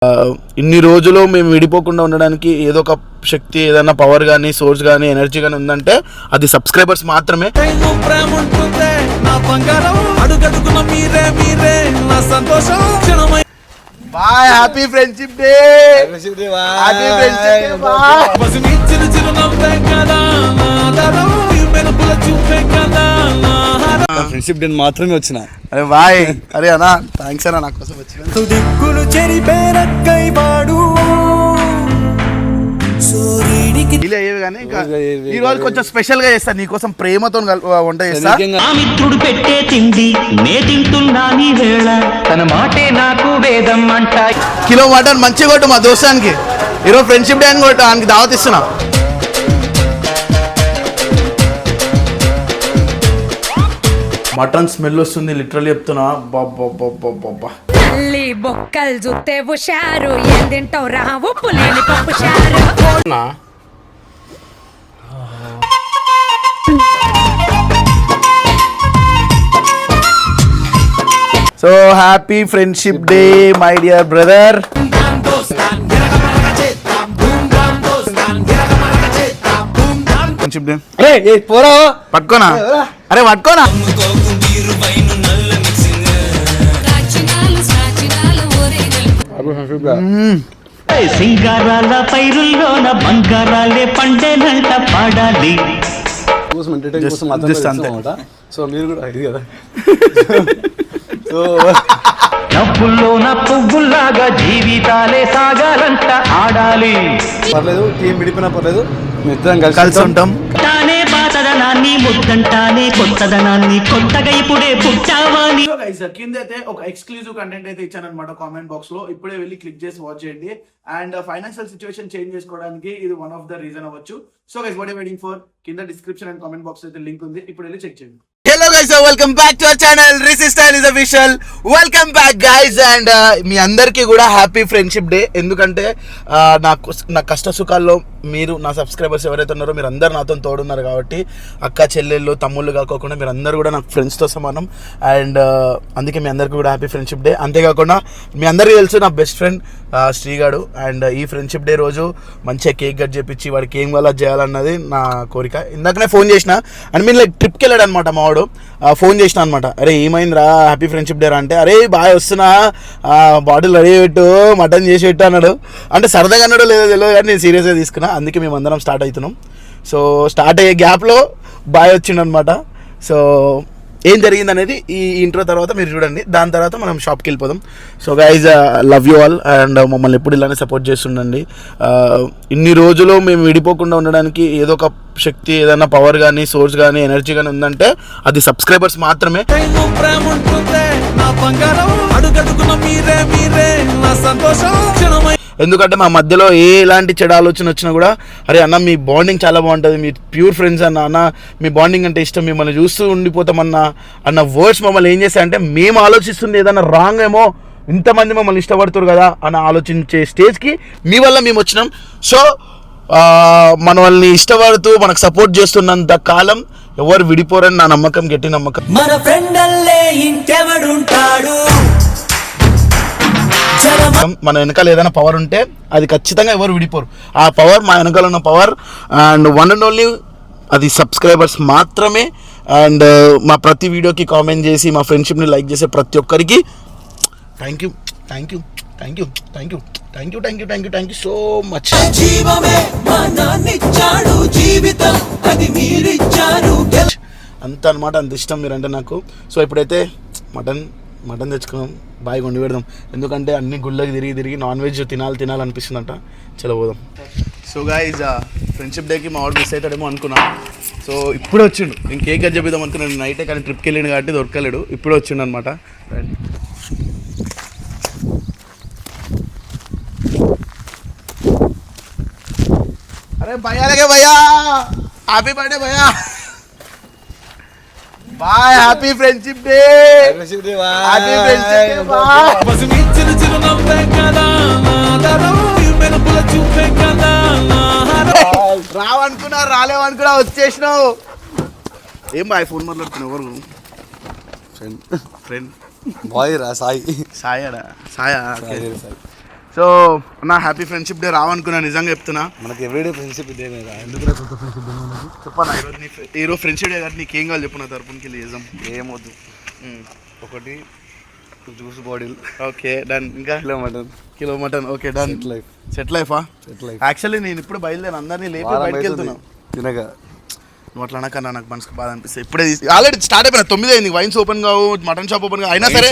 ఇన్ని రోజులు మేము విడిపోకుండా ఉండడానికి ఏదో ఒక శక్తి, ఏదైనా పవర్ కానీ, సోర్స్ కానీ, ఎనర్జీ కానీ ఉందంటే అది సబ్స్క్రైబర్స్ మాత్రమే. Bye, happy friendship day. Friendship day మాత్రమే వచ్చిన. అరే బాయ్, అరే అన్నా థ్యాంక్స్ అన్న నా కోసం వచ్చిన. కానీ ఈ రోజు కొంచెం స్పెషల్ గా చేస్తా, నీకోసం ప్రేమతో వంట చేస్తా. మిత్రుడు పెట్టే తిండి నే తింటున్నా నీ వేళ, తన మాటే నాకు వేదం అంట. కిలో మటన్ మంచిగా కొట్టు మా దోస్తానికి. ఈరోజు ఫ్రెండ్షిప్ డే అని కొట్టు, ఆయనకి దావత్ ఇస్తున్నా. మటన్ స్మెల్ వస్తుంది, లిటరల్లీ చెప్తున్నా. బొక్కలు చూస్తే హుషారు, ఏం తింటావు రావు పులిని పప్పు షారు. So happy friendship day my dear brother. Friendship day పోరా పట్టుకోనా, అరే పట్టుకోనా. సింగారాల పైరుల్లోన బంగారాలే పండేనంట పాడాలి. సో మీరు కూడా ఇది కదా. నవ్వుల్లోన పువ్వుల్లాగా జీవితాలే సాగాలంట ఆడాలి. పర్లేదు, టీం విడిపోయినా పర్లేదు, మీ ఇద్దరం కలిసి ఉంటాం. తానే పాతదనాన్ని ముద్దంటానే కొత్తదనాన్ని కొత్తగా ఇప్పుడే పుట్టావాని. కింద అయితే ఒక ఎక్స్క్లూజివ్ కంటెంట్ అయితే ఇచ్చాను అనమాట కామెంట్ బాక్స్ లో. ఇప్పుడే వెళ్ళి క్లిక్ చేసి వాచ్ చేయండి. అండ్ ఫైనాన్షియల్ సిచువేషన్ చేంజ్ చేసుకోవడానికి ఇది వన్ ఆఫ్ ద రీజన్ అవ్వచ్చు. So guys, what are waiting for? కింద డిస్క్రిప్షన్ అండ్ కామెంట్ బాక్స్ అయితే లింక్ ఉంది, ఇప్పుడు వెళ్ళి చెక్ చేయండి. Hello guys, welcome back to our channel resistance is official. Welcome back guys. And మీ అందరికీ కూడా హ్యాపీ ఫ్రెండ్షిప్ డే. ఎందుకంటే నా కష్ట సుఖాల్లో మీరు, నా సబ్స్క్రైబర్స్ ఎవరైతే ఉన్నారో మీరు అందరు నాతో తోడున్నారు కాబట్టి, అక్క చెల్లెళ్ళు తమ్ముళ్ళు కాకుండా మీరు అందరు కూడా నాకు ఫ్రెండ్స్తో సమానం. అండ్ అందుకే మీ అందరికీ కూడా హ్యాపీ ఫ్రెండ్షిప్ డే. అంతేకాకుండా మీ అందరికీ తెలుసు నా బెస్ట్ ఫ్రెండ్ శ్రీగాడు. అండ్ ఈ ఫ్రెండ్షిప్ డే రోజు మంచిగా కేక్ కట్ చేపించి వాడికి ఏం వల్ల చేయాలన్నది నా కోరిక. ఇందాకనే ఫోన్ చేసిన, అండ్ మీరు లైక్ ట్రిప్కి వెళ్ళాడు అనమాట మా వాడు. ఫోన్ చేసిన అనమాట, అరే ఏమైందిరా హ్యాపీ ఫ్రెండ్షిప్ డే రా అంటే, అరే బాగా వస్తున్నా, బాటిల్ రెడీ పెట్టు, మటన్ చేసి పెట్టు అన్నాడు. అంటే సరదాగా అన్నాడు లేదో తెలియదు కానీ నేను సీరియస్గా తీసుకున్నా. అందుకే మేము అందరం స్టార్ట్ అవుతున్నాం. సో స్టార్ట్ అయ్యే గ్యాప్లో బాయ్ వచ్చిండు అనమాట. సో ఏం జరిగింది అనేది ఈ ఇంట్రో తర్వాత మీరు చూడండి, దాని తర్వాత మనం షాప్కి వెళ్ళిపోదాం. So guys, love you all. And మమ్మల్ని ఎప్పుడు ఇలానే సపోర్ట్ చేస్తుండండి. ఇన్ని రోజులు మేము విడిపోకుండా ఉండడానికి ఏదో ఒక శక్తి, ఏదైనా పవర్ కానీ, సోర్స్ కానీ, ఎనర్జీ కానీ ఉందంటే అది సబ్స్క్రైబర్స్ మాత్రమే. ఎందుకంటే మా మధ్యలో ఎలాంటి చెడు ఆలోచన వచ్చినా కూడా, అరే అన్న మీ బాండింగ్ చాలా బాగుంటుంది, మీ ప్యూర్ ఫ్రెండ్స్ అన్న మీ బాండింగ్ అంటే ఇష్టం, మిమ్మల్ని చూస్తూ ఉండిపోతామన్నా అన్న వర్డ్స్ మమ్మల్ని ఏం చేస్తాయంటే, మేము ఆలోచిస్తుంది ఏదన్నా రాంగ్ ఏమో, ఇంతమంది మమ్మల్ని ఇష్టపడుతారు కదా అని ఆలోచించే స్టేజ్కి మీ వల్ల మేము వచ్చినాం. సో మనల్ని ఇష్టపడుతూ మనకు సపోర్ట్ చేస్తున్నంత కాలం ఎవరు విడిపోరని నా నమ్మకం, గట్టి నమ్మకం. మన ఫ్రెండల్లే ఇంకెవడుంటాడు. మన వెనకాల ఏదైనా పవర్ ఉంటే అది ఖచ్చితంగా ఎవరు విడిపోరు. ఆ పవర్ మా వెనకాల ఉన్న power, and one and only అది సబ్స్క్రైబర్స్ మాత్రమే. అండ్ మా ప్రతి వీడియోకి కామెంట్ చేసి మా ఫ్రెండ్షిప్ని లైక్ చేసే ప్రతి ఒక్కరికి thank you, thank you, thank you, thank you, thank you, thank you, thank you, thank you so much. అంత అనమాట, అంత ఇష్టం మీరంటే నాకు. సో ఇప్పుడైతే మటన్ తెచ్చుకున్నాం, బాగా వండి పెడదాం. ఎందుకంటే అన్ని గుళ్ళకి తిరిగి నాన్ వెజ్ తినాలనిపిస్తుందంట. చలో పోదాం. సో గైజ్, ఫ్రెండ్షిప్ డేకి మా వాడు మిస్ అవుతాడేమో అనుకున్నా. సో ఇప్పుడే వచ్చిండు. నేను కేక్ కట్ చేద్దాం అనుకున్నాను నైటే, కానీ ట్రిప్కి వెళ్ళాడు కాబట్టి దొరకలేడు. ఇప్పుడే వచ్చిండు అనమాట. అరే భయ్యా, అలాగే భయ్యా, హ్యాపీ బర్త్డే భయ్యా. బాయ్, happy friendship day. Happy friendship day రావనుకున్నా, రాలేవనుకున్నా, వచ్చేసినావు. ఏం బాయ్ ఫోన్ మాట్లాడుతున్నావు? ఎవరు ఫ్రెండ్? బాయ్ రా, సాయి. సాయడా? సాయా? సో నా హ్యాపీ ఫ్రెండ్షిప్ డే రావనుకున్నా, నిజంగా చెప్తున్నా. మనకి ఎవ్రీడే ఫ్రెండ్షిప్ ఇదే కదా, ఎందుకు కొత్త ఫ్రెండ్షిప్ డే మనకి? చెప్పనా ఈరోజు ఫ్రెండ్షిప్ డే కాబట్టి నీకేం కావాలి చెప్పు, నా తరపునికి వెళ్ళి చేద్దాం. ఏమొద్దు, ఒకటి జ్యూస్ బాటిల్, ఓకే డన్. ఇంకా kilo mutton okay done. Life set లైఫా? Set life. యాక్చువల్లీ నేను ఇప్పుడు బయలుదేరి అందరినీ లేపి బయటకు వెళ్తున్నాను. తినగా నువ్వు అట్లా అనకన్నా నాకు మనసుకు బాధ అనిపిస్తుంది. ఇప్పుడే ఆల్రెడీ స్టార్ట్ అయిపోయినా, 9 అయింది. వైన్స్ ఓపెన్ కావు, మటన్ షాప్ ఓపెన్ కావు, అయినా సరే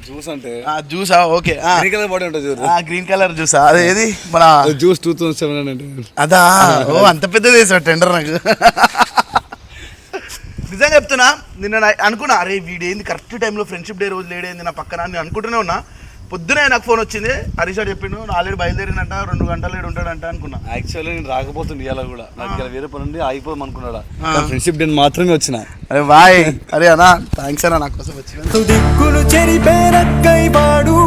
జ్యూస్ అంటే జ్యూసా ఓకే బాడీ ఉంటుంది, గ్రీన్ కలర్ జ్యూసా అది ఏది మన జ్యూస్ 2007 అంటే అదా? ఓ అంత పెద్దది వేసాడు టెండర్ నాకు. నిజంగా చెప్తున్నా, నిన్న అనుకున్నా అరే వీడేంది కరెక్ట్ టైంలో ఫ్రెండ్షిప్ డే రోజు లేడేంది నా పక్కన అని అనుకుంటూనే ఉన్నా. పొద్దునే నాకు ఫోన్ వచ్చింది, హరీష్ గారు చెప్పిండు ఆల్రెడీ బయలుదేరినంట, 2 గంటలు లేడు ఉంటాడంట అనుకున్నా. యాక్చువల్లీ నేను రాకపోతుంది ఇవాళ కూడా, నాకు ఇలా వేరే పని ఉండి ఆగిపోదాం అనుకున్నాడా, ఫ్రెండ్షిప్ డే మాత్రమే వచ్చిన. అరే బాయ్, అరే అన్నా థ్యాంక్స్ అన్న నా కోసం వచ్చిన. దిక్కులు చెరిపేరక్కై వాడు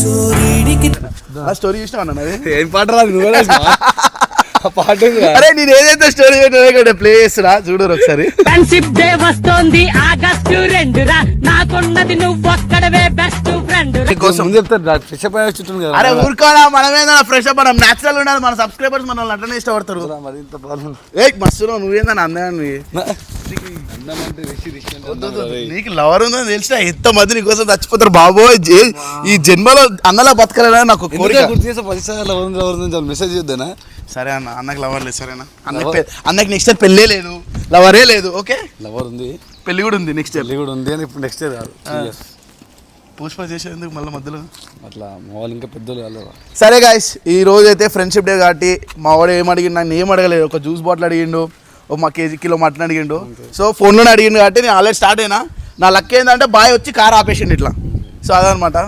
సూర్యుడికి స్టోరీ చూసినా అన్న అది ఏం పాట రాదు నువ్వు ఆ పాట అరే నేను ఏదైతే స్టోరీ పెట్టినా ప్లే చేస్తున్నా చూడరు ఒకసారి. ఫ్రెండ్షిప్ డే వస్తోంది ఆగస్టు 2 రా, నాకున్నది నువ్వు ఒక్కడవే బెస్ట్ ఫ్రెండ్. ముందు చెప్తారు ఫ్రెష్ అప్ అయ్యే చుట్టూ కదా. అరే ఊరుకోనా, మనమేందా ఫ్రెష్ అప్, మనం న్యాచురల్ ఉండాలి. మన సబ్స్క్రైబర్స్ మనల్ని అట్లనే ఇష్టపడతారు. మరి ఇంత ప్రాబ్లం ఏ మస్తు నువ్వేందా అందాన్ని నీకు లవర్ ఉందని తెలిసిన ఎంతమంది నీకోసం చచ్చిపోతారు బాబోయ్. ఈ జన్మలో అన్నలా బతకాలని నాకు కోరిక. గుర్తు చేసే 10 సార్లు మెసేజ్ చేద్దానా? సరే అన్న, అన్నకి లవర్ లేదు. సరేనా అన్నకి నెక్స్ట్ ఇయర్ పెళ్ళే లేదు, లవరే లేదు. ఓకే లవర్ ఉంది, పెళ్లి కూడా ఉంది నెక్స్ట్ ఇయర్. పెళ్లి కూడా ఉంది అని ఇప్పుడు నెక్స్ట్ ఇయర్ కాదు, పుష్ప చేసేందుకు మళ్ళీ మధ్యలో అట్లా మా వాళ్ళు ఇంకా పెద్దలు కాలేదు. సరే గాయస్, ఈ రోజు అయితే ఫ్రెండ్షిప్ డే కాబట్టి మా వాడు ఏం అడిగిండు, నన్ను ఏం అడగలేదు. ఒక జ్యూస్ బాటిల్ అడిగిండు, ఓ మా కిలో మటన్ అడిగిండు. సో ఫోన్లోనే అడిగిండు కాబట్టి నేను ఆల్రెడీ స్టార్ట్ అయినా. నా లక్ ఏంటంటే బాయ్ వచ్చి కార్ ఆపేసిండు ఇట్లా. సో అదనమాట.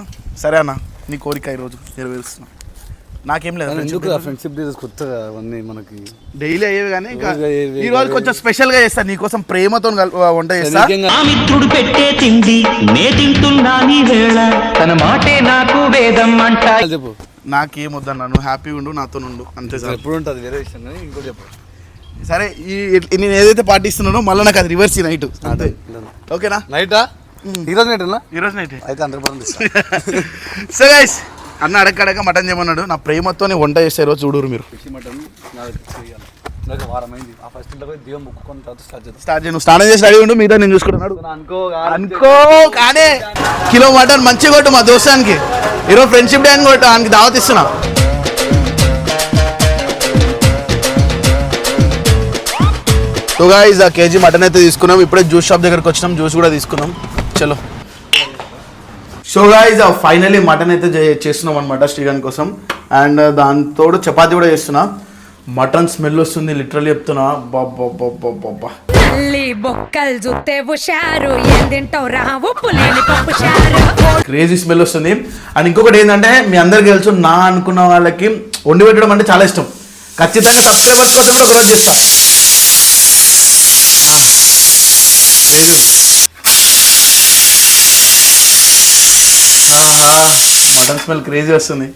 సరే అన్న, నీ కోరిక ఈరోజు నెరవేరుస్తున్నా. నాకేం లేదు ఫ్రెండ్షిప్ డే కొత్తగా అవన్నీ మనకి డైలీ అయ్యేవి, కానీ ఇంకా ఈ రోజు కొంచెం స్పెషల్ గా చేస్తా నీకోసం, ప్రేమతో వంట చేస్తా. ఆ మిత్రుడు పెట్టే తిండి నే తింటున్నా నీ వేళ, తన మాటే నాకు వేదం అంట. చెప్పు. నాకేం వద్దన్నా, నువ్వు హ్యాపీగా ఉండు, నాతో ఉండు అంతే సార్. ఎప్పుడు ఉంటుంది వేరే విషయం, కానీ ఇంకోటి చెప్పు. సరే నేను ఏదైతే పాటిస్తున్నానో మళ్ళీ నాకు అది రివర్స్ నైట్ అంతే. ఓకేనా? నైటా? ఈరోజు నైట్ ఈరోజు నైట్ అయితే 100%. సో గైస్, అన్న అడగ మటన్ చేయమన్నాడు. నా ప్రేమతో వంట చేసే రోజు చూడరు మీరు. మటన్ వారం అయింది, ఆ ఫస్ట్ ఇంట్లో పోయి దీవం ముక్కుకొని తర్వాత స్టార్ట్ చేయ. నువ్వు స్నానం చేసి రెడీ ఉండు, మిగతా నేను చూసుకుంటున్నాడు. అనుకో కానీ కిలో మటన్ మంచిగా కొట్టు మా దోస్తానికి. ఈరోజు ఫ్రెండ్షిప్ డే అని కొట్టు, ఆయనకి దావత్ ఇస్తున్నా. సో గైస్, ఆ కేజీ మటన్ అయితే తీసుకున్నాం. ఇప్పుడే జ్యూస్ షాప్ దగ్గరకు వచ్చినాం, జ్యూస్ కూడా తీసుకున్నాం. చలో. సో గైస్, ఫైనలీ మటన్ అయితే చేస్తున్నాం అనమాట శ్రీగాని కోసం. అండ్ దాంతో చపాతీ కూడా చేస్తున్నా. మటన్ స్మెల్ వస్తుంది, లిటరల్లీ చెప్తున్నా. బాబా తల్లి బొక్కలు చూస్తే హుషారు, ఏం తింటావు రా ఉప్పు లేని పప్పు చారు. క్రేజీ స్మెల్ వస్తుంది. అండ్ ఇంకొకటి ఏంటంటే, మీ అందరికి తెలుసు నా అనుకున్న వాళ్ళకి వండి పెట్టడం అంటే చాలా ఇష్టం. ఖచ్చితంగా సబ్స్క్రైబర్స్ కోసం కూడా ఒకరోజు చేస్తా. మటన్ స్మెల్ క్రేజీ వస్తుంది.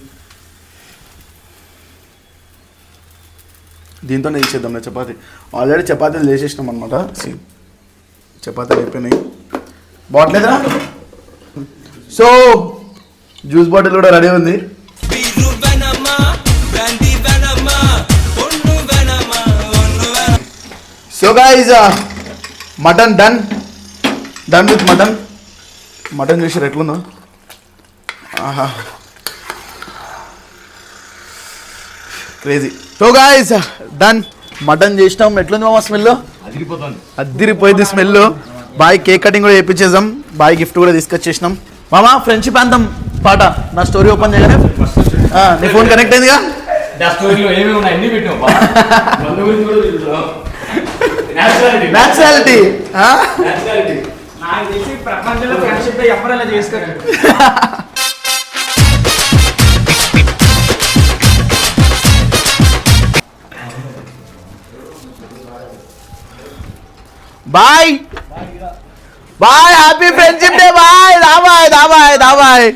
దీంతో చేసేద్దాం నా చపాతీ. ఆల్రెడీ చపాతీలు చేసేసినాం అనమాట. చపాతీలు అయిపోయినాయి. బాటిల్ ఏదా? సో జ్యూస్ బాటిల్ కూడా రెడీ ఉంది. So guys, mutton done with mutton చూసి ఎట్లుందో. ఆహా crazy. So guys done, mutton చేసినాం. ఎట్లుంది మామ స్మెల్? అదిరిపోయింది స్మెల్. బాయ్ కేక్ కటింగ్ కూడా చేయించేసాం. బాయ్ గిఫ్ట్ కూడా తీసుకొచ్చేసినాం. మామ ఫ్రెండ్షిప్ అంతం పాట నా స్టోరీ ఓపెన్ చేయగానే నీ ఫోన్ కనెక్ట్ అయిందిగా. న్యాచురాలిటీ ప్రపంచంలో ఫ్రెండ్షిప్ ఎప్పుడు అలా చేసుకోరు. బాయ్ బాయ్, హ్యాపీ ఫ్రెండ్షిప్ డే బాయ్. దాబాయ్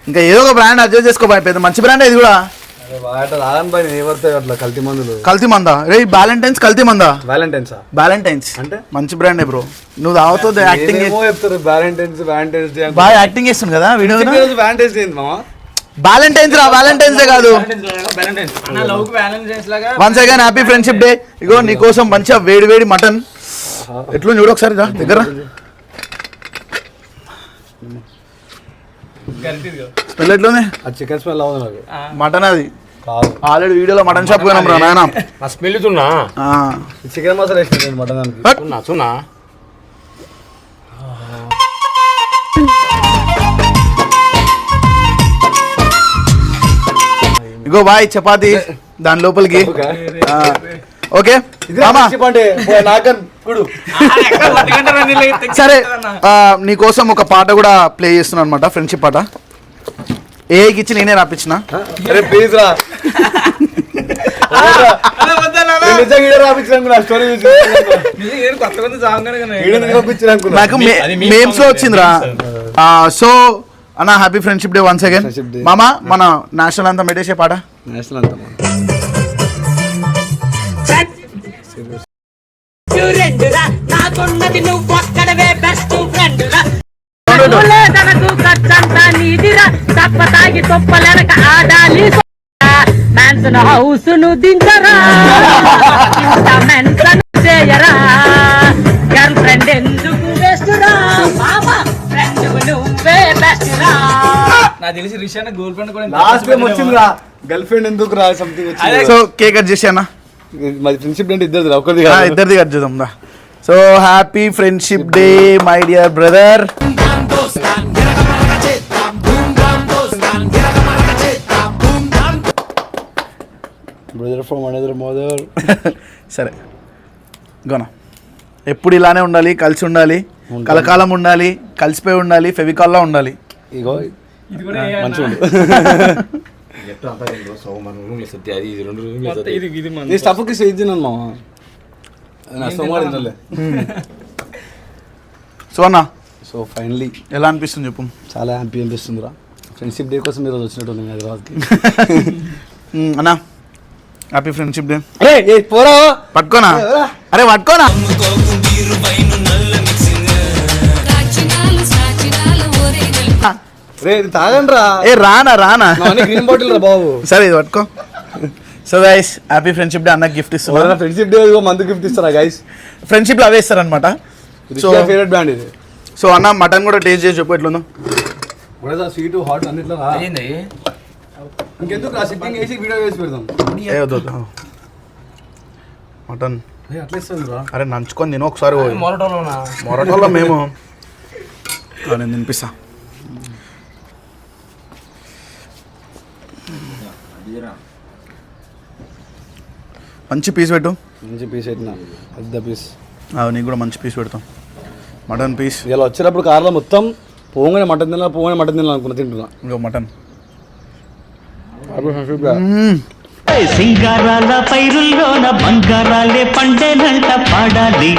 ఇంకా ఏదో ఒక బ్రాండ్ అడ్జస్ట్ చేసుకో బాయ్. పెద్ద మంచి బ్రాండ్ ఇది కూడా. రాగన్ బాయ్ ఎవరితో అట్లా కల్తీ మందులు కల్తీ మందా రే వ్యాలంటైన్స్ కల్తీ మందా వ్యాలంటైన్సా వ్యాలంటైన్స్ అంటే మంచి బ్రాండే బ్రో నువ్వు తాగుతుంది యాక్టింగ్ ఏమో చెప్తారు వ్యాలంటైన్స్ డే బాగా యాక్టింగ్ చేస్తుంది కదా వీడియో వ్యాలంటైన్స్ డే మామ వ్యాలంటైన్స్ రా వ్యాలంటైన్స్ కాదు లవ్ కు వ్యాలంటైన్స్ లాగా once again happy friendship day ఇగో నీకోసం మంచిగా వేడి వేడి మటన్ ఎట్లా చూడు ఒకసారి రా దగ్గర స్మెల్ ఎట్లుంది అది చికెన్ స్మెల్ అవుతుంది నాకు మటన్ అది కాదు ఆల్రెడీ వీడియోలో మటన్ షాప్ పోయినాం రా నాయన ఆ స్మెల్ తున్నా చికెన్ మసాలా వేసిన మటన్ దానికి చున్నా ఇగో బాయ్ చపాతి దాని లోపలికి ఓకే సరే నీకోసం ఒక పాట కూడా ప్లే చేస్తున్నాను అనమాట ఫ్రెండ్షిప్ పాట ఏకి ఇచ్చి నేనే రాపించిన ప్లీజ్ రా నాకు మేమ్స్ లో వచ్చిందిరా సో అన్న happy friendship day once again మామా మన నేషనల్ అంతా పెట్టేసే పాట నేషనల్ అంతా రెండురా నాకున్నది నువ్వు ఒక్కడవే బెస్ట్ ఫ్రెండ్ రా తనకు ఖర్చంతా నీదిరా తప్ప తాగి తొప్పలెనక ఆడాలి మ్యాన్సన్ హౌస్ ను దించరా మెన్సన్ చేయరా గర్ల్ ఫ్రెండ్ ఎందుకు బెస్ట్ రా మామా ఫ్రెండ్ నువ్వే బెస్ట్ రా నాకు తెలిసి రిషాన్ గర్ల్ ఫ్రెండ్ కూడా లాస్ట్ టైం వచ్చిందిరా గర్ల్ ఫ్రెండ్ ఎందుకు రా సంథింగ్ వచ్చింది సో కేక్ కట్ చేసి అన్న మరి ఫ్రెండ్షిప్ అంటే ఇద్దరు ఒకరిది ఇద్దరిది కట్ చేద్దాం రా so happy friendship day my dear brother brother from another mother సరే గోనా ఎప్పుడు ఇలానే ఉండాలి కలిసి ఉండాలి కలకాలం ఉండాలి కలిసిపోయి ఉండాలి ఫెవికాల్లా ఉండాలి ఇగో ఇది కూడా మంచిగా నీ స్టఫ్కి సేజ్ తిన్నాను మామ నా సోమవారం తినలే సో అన్న సో ఫైనలీ ఎలా అనిపిస్తుంది చెప్పు చాలా హ్యాపీ అనిపిస్తుందిరా ఫ్రెండ్షిప్ డే కోసం మీరు వచ్చినట్టు ఉంది హైదరాబాద్కి అన్నా హ్యాపీ ఫ్రెండ్షిప్ డే ఏ పోరా పట్టుకోనా అరే పట్టుకోనా రే తాగండి రా ఏ రానా రానా గ్రీన్ బాటిల్ రా బాబు సరే ఇది పట్టుకో so guys happy friendship day అన్నకి గిఫ్ట్ ఇస్తున్నా ఫ్రెండ్షిప్ డే మంత్ గిఫ్ట్ ఇస్తారా గైస్ ఫ్రెండ్షిప్ లో అవే ఇస్తారనమాట సో ఫేవరెట్ బ్రాండ్ ఇది సో అన్న మటన్ కూడా టేస్ట్ చేసి చెప్పు ఎట్లుందో స్వీట్ హాట్ అన్నిట్లో ఇంకెందుకు రా సిట్టింగ్ వేసి వీడియో వేసి పెడదాం ఏ వద్దు మటన్ అట్లా ఇస్తుంది రా అరే నంచుకొని తిను ఒకసారి మొరటోలోనా మొరటోలో మేము నేను తినిపిస్తా మంచి పీస్ పెట్టు మంచి పీస్ పెట్టినా పెద్ద పీస్ నీకు కూడా మంచి పీస్ పెడతాం మటన్ పీస్ ఇలా వచ్చినప్పుడు కార్లో మొత్తం పోగానే మటన్ తినాలి అనుకున్నా తింటున్నా ఇంకో మటన్ సింగారాల పైరుల్లోన బంగారాలే పండేనంట పాడాలి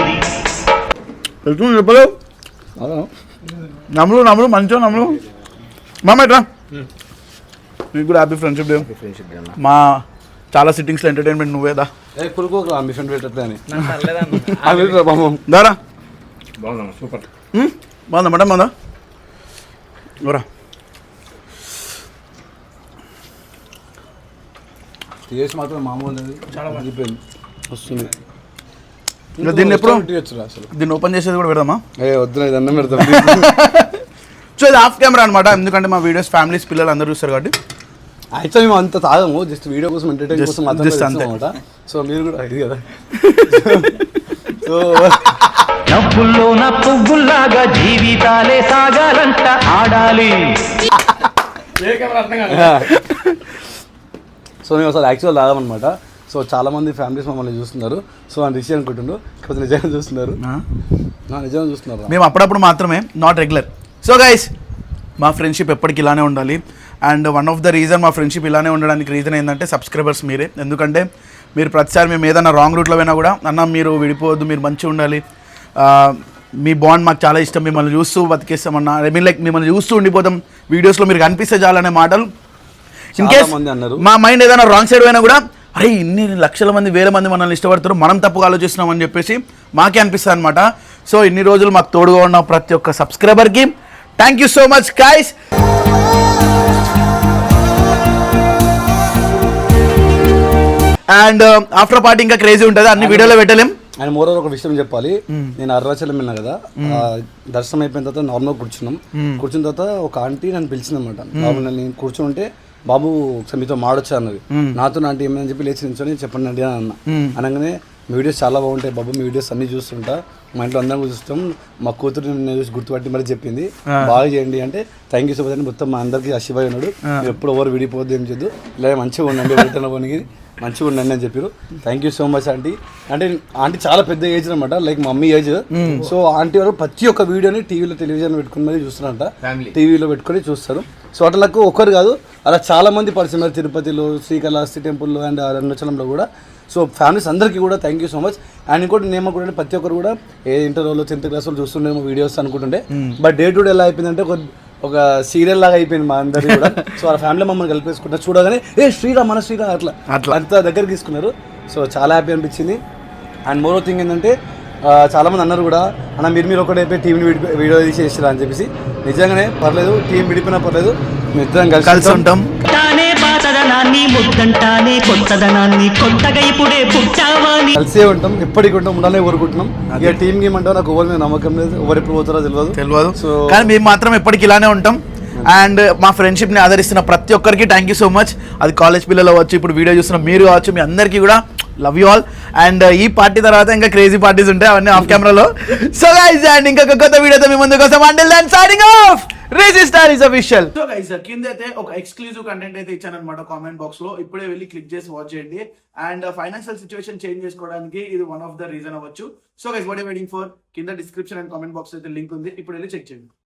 చెప్పలేవు నమ్ములు మంచిగా నమ్ములు మామ ఎట్లా నీకు కూడా హ్యాపీ ఫ్రెండ్షిప్ డే మా చాలా సిట్టింగ్స్లో ఎంటర్టైన్మెంట్ నువ్వేదా కురుకోకరా మీ ఫ్రెండ్ పెట్టట్లే దారా సూపర్ బాగుందా మటన్ బాగుందా గోరా టేస్ట్ మాత్రం మామూలు చాలా మంచిపోయింది వస్తుంది దీన్ని ఎప్పుడు అసలు దీన్ని ఓపెన్ చేసేది కూడా పెడదామా వద్దు ఇది అన్నం పెడతాం సో ఇది ఆఫ్ కెమెరా అనమాట ఎందుకంటే మా వీడియోస్ ఫ్యామిలీస్ పిల్లలు అందరూ చూస్తారు కాబట్టి యాక్చువల్లీ మేము అంత తాగము జస్ట్ వీడియో కోసం ఎంటర్టైన్ కోసం మాత్రమే అనమాట సో మీరు కూడా ఇది కదా సో నవ్వుల్లోన పువ్వుల్లాగా జీవితాలే సాగాలంట ఆడాలి సో మేము అసలు యాక్చువల్ తాగామన్నమాట సో చాలా మంది ఫ్యామిలీస్ మమ్మల్ని చూస్తున్నారు సో అని రిషి అనుకుంటుండ్రు కాకపోతే నిజంగా చూస్తున్నారు నిజంగా చూస్తున్నారు మేము అప్పుడప్పుడు మాత్రమే నాట్ రెగ్యులర్ సో గైస్ మా ఫ్రెండ్షిప్ ఎప్పటికి ఇలానే ఉండాలి and one of the reason మా ఫ్రెండ్షిప్ ఇలానే ఉండడానికి రీజన్ ఏంటంటే సబ్స్క్రైబర్స్ మీరే ఎందుకంటే మీరు ప్రతిసారి మేము ఏదైనా రాంగ్ రూట్లో పోయినా కూడా అన్న మీరు విడిపోవద్దు మీరు మంచిగా ఉండాలి మీ బాండ్ మాకు చాలా ఇష్టం మిమ్మల్ని చూస్తూ బతికేస్తామన్నా ఐ మీన్ లైక్ మిమ్మల్ని చూస్తూ ఉండిపోతాం వీడియోస్లో మీరు కనిపిస్తే చాలనే మాటలు ఇన్ చాలా కేస్ మంది అన్నారు. మా మైండ్ ఏదైనా రాంగ్ సైడ్ అయినా కూడా అరే ఇన్ని లక్షల మంది వేల మంది మనల్ని ఇష్టపడతారు, మనం తప్పుగా ఆలోచిస్తున్నాం అని చెప్పేసి మాకే అనిపిస్తుంది అనమాట. సో ఇన్ని రోజులు మాకు తోడుగా ఉన్న ప్రతి ఒక్క సబ్స్క్రైబర్కి thank you so much guys. And after party ఇంకా క్రేజీ ఉంటుంది, అన్ని వీడియోలో పెట్టలేం. అండ్ మోరోవర్ ఒక విషయం చెప్పాలి, నేను అరుణాచలం వెళ్ళినా కదా, దర్శనం అయిపోయిన తర్వాత నార్మల్గా కూర్చున్నాం. కూర్చున్న తర్వాత ఒక ఆంటీ నన్ను పిలిచింది అనమాట. బాబు నేను కూర్చుంటే బాబు ఒకసారి మీతో మాడొచ్చా అన్నది. నాతో ఆంటీ ఏమని చెప్పి లేచి నిల్చొని చెప్పండి అండి అని అన్న. అనగానే మీ వీడియోస్ చాలా బాగుంటాయి బాబు, మీ వీడియోస్ అన్ని చూస్తుంటా, మా ఇంట్లో అందరం చూస్తాం, మా కూతురు నేను చూసి గుర్తుపట్టి మరి చెప్పింది బాగా చేయండి అంటే థ్యాంక్ యూ సో మచ్ అని మొత్తం మా అందరికి అశివాయి ఉన్నాడు. ఎప్పుడు ఎవరు విడిపోద్దు ఏం చేయొద్దు, ఇలా మంచిగా ఉండండి, ఎవరికైనా పోనీ మంచిగా ఉండండి అని చెప్పారు. Thank you so much aunty. అంటే ఆంటీ చాలా పెద్ద ఏజ్ అనమాట, like mummy age. So aunty వారు ప్రతి ఒక్క వీడియోని టెలివిజన్ పెట్టుకుని మరి చూస్తున్నారంట, టీవీలో పెట్టుకొని చూస్తారు. సో అట్లకు ఒకరు కాదు, అలా చాలా మంది పరిచయం తిరుపతిలో, శ్రీకాళహస్తి టెంపుల్లో అండ్ అరుణాచలంలో కూడా. సో ఫ్యామిలీస్ అందరికీ కూడా thank you so much. And ఇంకోటి నేను కూడా ప్రతి ఒక్కరు కూడా ఏ ఇంటర్ వాళ్ళు 10th క్లాస్ వాళ్ళు చూస్తుండేమో వీడియోస్ అనుకుంటుండే, బట్ డే టు డే ఎలా అయిపోయిందంటే ఒక సీరియల్ లాగా అయిపోయింది మా అందరి కూడా. సో ఆ ఫ్యామిలీ మమ్మల్ని కలిపేసుకుంటారు, చూడగానే ఏ శ్రీరామ్ మన శ్రీరామ్ అట్లా అంత దగ్గరికి తీసుకున్నారు. సో చాలా హ్యాపీ అనిపించింది. అండ్ మోరో థింగ్ ఏంటంటే చాలా మంది అన్నారు కూడా అన్న మీరు ఒకటే టీంని వీడియో తీసేసిరా అని చెప్పేసి. నిజంగానే పర్లేదు, టీం విడిపోయినా పర్లేదు, మేము ఇద్దరం కలిసి ఉంటాం. తానే పాతదనాన్ని ముద్దంటానే కొత్తదనాన్ని కొత్తగా ఇప్పుడే పుట్టావాని కలిసే ఉంటాం, ఎప్పటికి ఉంటాం, ఉండాలని కోరుకుంటున్నాం. ఇక టీం గేమ్ అంటే నాకు ఎవరి మీద నమ్మకం లేదు, ఎవరు ఎప్పుడు పోతారో తెలియదు. సో కానీ మేము మాత్రం ఎప్పటికి ఇలానే ఉంటాం. అండ్ మా ఫ్రెండ్షిప్ని ఆదరిస్తున్న ప్రతి ఒక్కరికి థ్యాంక్ యూ సో మచ్. అది కాలేజ్ పిల్లలు అవ్వచ్చు, ఇప్పుడు వీడియో చూస్తున్న మీరు కావచ్చు, మీ అందరికీ కూడా లవ్ యూ ఆల్. అండ్ ఈ పార్టీ తర్వాత ఇంకా క్రేజీ పార్టీస్ ఉంటాయి, అవన్నీ ఆఫ్ కెమెరాలో. సో గైస్ అండ్ ఇంకా కొత్త వీడియోతో మీ ముందుకు వస్తాం. Until then signing off. Register is official. So guys కింద అయితే ఒక ఎక్స్క్లూజివ్ కంటెంట్ అయితే ఇచ్చాను అనమాట కామెంట్ బాక్స్ లో, ఇప్పుడే వెళ్ళి క్లిక్ చేసి వాచ్ చేయండి. అండ్ ఫైనాన్షియల్ సిచువేషన్ చేంజ్ చేసుకోవడానికి ఇది వన్ ఆఫ్ ద రీజన్ అవ్వచ్చు. So guys what you waiting for? కింద డిస్క్రిప్షన్ అండ్ కామెంట్ బాక్స్ అయితే లింక్ ఉంది, ఇప్పుడు వెళ్ళి చెక్ చేయండి.